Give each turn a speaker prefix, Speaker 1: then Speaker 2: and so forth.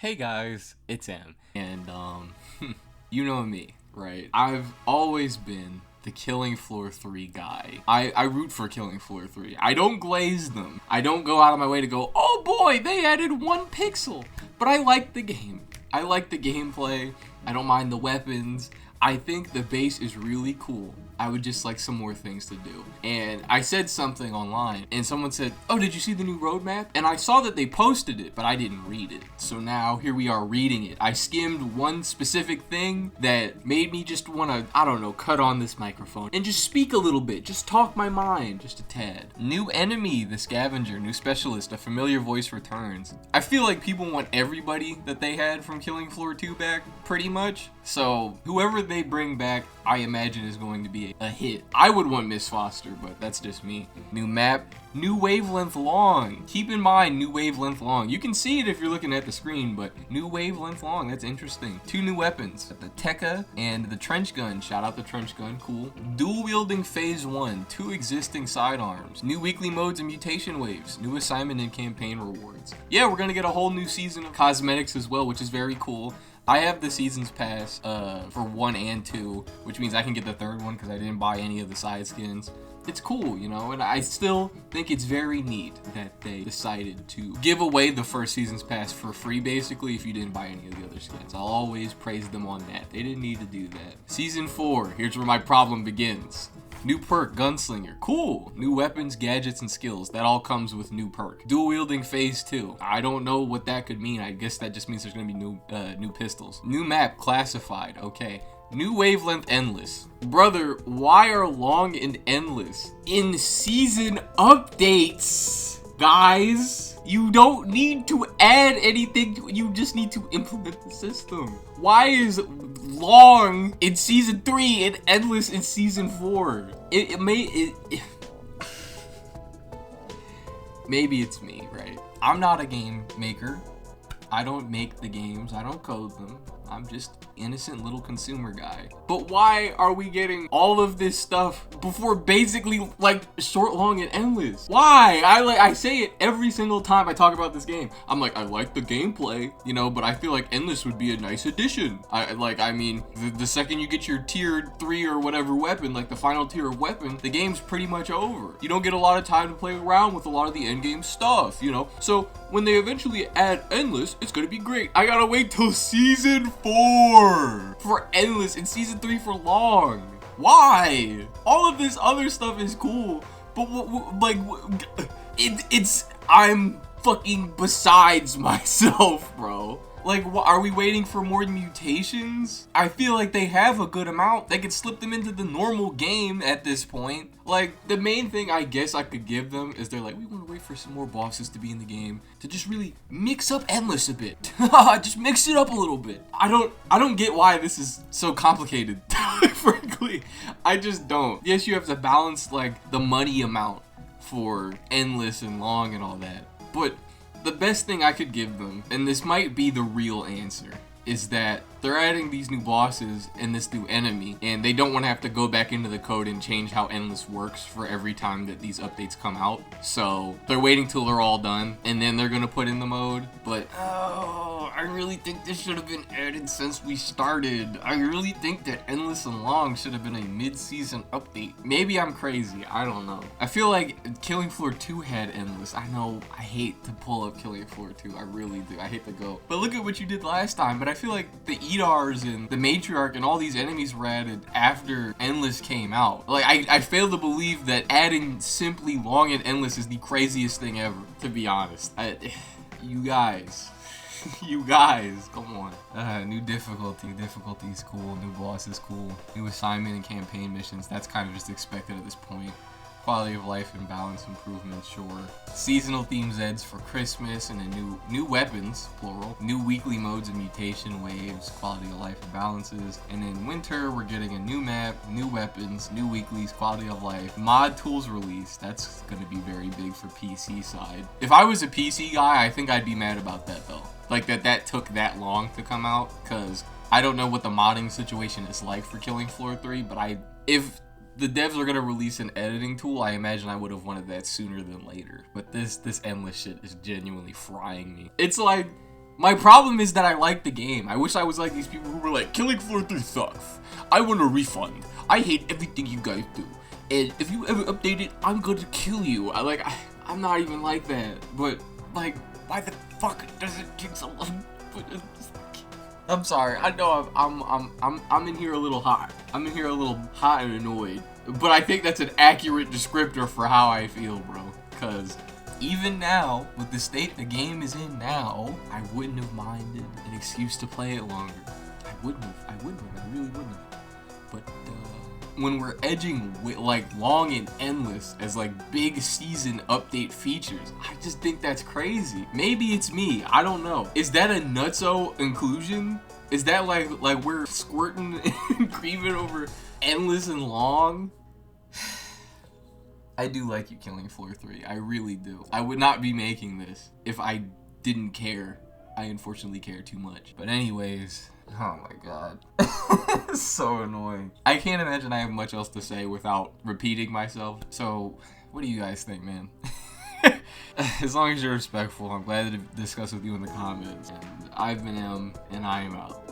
Speaker 1: Hey guys, it's Em, and you know me, right? I've always been the Killing Floor 3 guy. I root for Killing Floor 3. I don't glaze them. I don't go out of my way to go, oh boy, they added 1 pixel. But I like the game. I like the gameplay. I don't mind the weapons. I think the base is really cool. I would just like some more things to do. And I said something online, and someone said, oh, did you see the new roadmap? And I saw that they posted it, but I didn't read it. So now here we are reading it. I skimmed one specific thing that made me just want to, I don't know, cut on this microphone and just speak a little bit. Just talk my mind, just a tad. New enemy, the scavenger, new specialist, a familiar voice returns. I feel like people want everybody that they had from Killing Floor 2 back, pretty much. So whoever they bring back, I imagine is going to be a hit. I would want Miss Foster, but that's just me. New map, new wavelength long. Keep in mind, new wavelength long. You can see it if you're looking at the screen, but new wavelength long, that's interesting. 2 new weapons, the Tekka and the trench gun. Shout out the trench gun, cool. Dual wielding phase 1, 2 existing sidearms. New weekly modes and mutation waves. New assignment and campaign rewards. Yeah, we're gonna get a whole new season of cosmetics as well, which is very cool. I have the seasons pass for 1 and 2, which means I can get the 3rd one because I didn't buy any of the side skins. It's cool, you know, and I still think it's very neat that they decided to give away the first season's pass for free, basically, if you didn't buy any of the other skins. I'll always praise them on that. They didn't need to do that. Season 4, here's where my problem begins. New perk, Gunslinger. Cool. New weapons, gadgets, and skills. That all comes with new perk. Dual wielding phase 2. I don't know what that could mean. I guess that just means there's gonna be new pistols. New map, classified. Okay. New wavelength, endless. Brother, why are long and endless in season updates? Guys, you don't need to add anything. You just need to implement the system. Why is long in season 3 and endless in season 4? Maybe it's me, right? I'm not a game maker. I don't make the games. I don't code them. I'm just innocent little consumer guy. But why are we getting all of this stuff before basically like short, long, and endless? Why? I say it every single time I talk about this game. I'm like, I like the gameplay, you know, but I feel like endless would be a nice addition. I mean, the second you get your tier 3 or whatever weapon, like the final tier of weapon, the game's pretty much over. You don't get a lot of time to play around with a lot of the end game stuff, you know? So when they eventually add endless, it's gonna be great. I gotta wait till season 4 for endless and season 3 for long. Why? All of this other stuff is cool, but I'm fucking besides myself, bro. Like, are we waiting for more mutations? I feel like they have a good amount. They could slip them into the normal game at this point. Like, the main thing I guess I could give them is they're like, we want to wait for some more bosses to be in the game to just really mix up endless a bit. Just mix it up a little bit. I don't get why this is so complicated. Frankly, I just don't. Yes, you have to balance like the money amount for endless and long and all that, but the best thing I could give them, and this might be the real answer, is that they're adding these new bosses and this new enemy, and they don't want to have to go back into the code and change how endless works for every time that these updates come out. So they're waiting till they're all done, and then they're gonna put in the mode. But I really think this should have been added since we started. I really think that endless and long should have been a mid-season update. Maybe I'm crazy, I don't know. I feel like Killing Floor 2 had endless. I know I hate to pull up Killing Floor 2, I really do. I hate to go. But look at what you did last time. But I feel like the Edars and the Matriarch and all these enemies were added after Endless came out. Like, I fail to believe that adding simply long and endless is the craziest thing ever, to be honest. You guys. You guys, come on. New difficulty. Difficulty is cool. New boss is cool. New assignment and campaign missions. That's kind of just expected at this point. Quality of life and balance improvements, sure. Seasonal theme Zeds for Christmas and a new weapons, plural. New weekly modes and mutation waves, quality of life and balances. And in winter, we're getting a new map, new weapons, new weeklies, quality of life. Mod tools release, that's gonna be very big for PC side. If I was a PC guy, I think I'd be mad about that though. Like that took that long to come out, cause I don't know what the modding situation is like for Killing Floor 3, but if the devs are gonna release an editing tool, I imagine I would have wanted that sooner than later. But this endless shit is genuinely frying me. It's like My problem is that I like the game. I wish I was like these people who were like, Killing Floor 3 sucks. I want a refund. I hate everything you guys do. And if you ever update it, I'm gonna kill you. I'm not even like that. But, like, why the fuck does it take so long? I'm sorry. I know I'm in here a little hot. I'm in here a little hot and annoyed. But I think that's an accurate descriptor for how I feel, bro. Cause even now, with the state the game is in now, I wouldn't have minded an excuse to play it longer. I wouldn't have. I really wouldn't have. But when we're edging like long and endless as like big season update features, I just think that's crazy. Maybe it's me. I don't know. Is that a nutso inclusion? Is that like we're squirting and creaming over endless and long? I do like you, Killing Floor 3. I really do. I would not be making this if I didn't care. I unfortunately care too much. But anyways, oh my god. It's so annoying. I can't imagine I have much else to say without repeating myself. So, what do you guys think, man? As long as you're respectful, I'm glad to discuss with you in the comments. And I've been M, and I am out.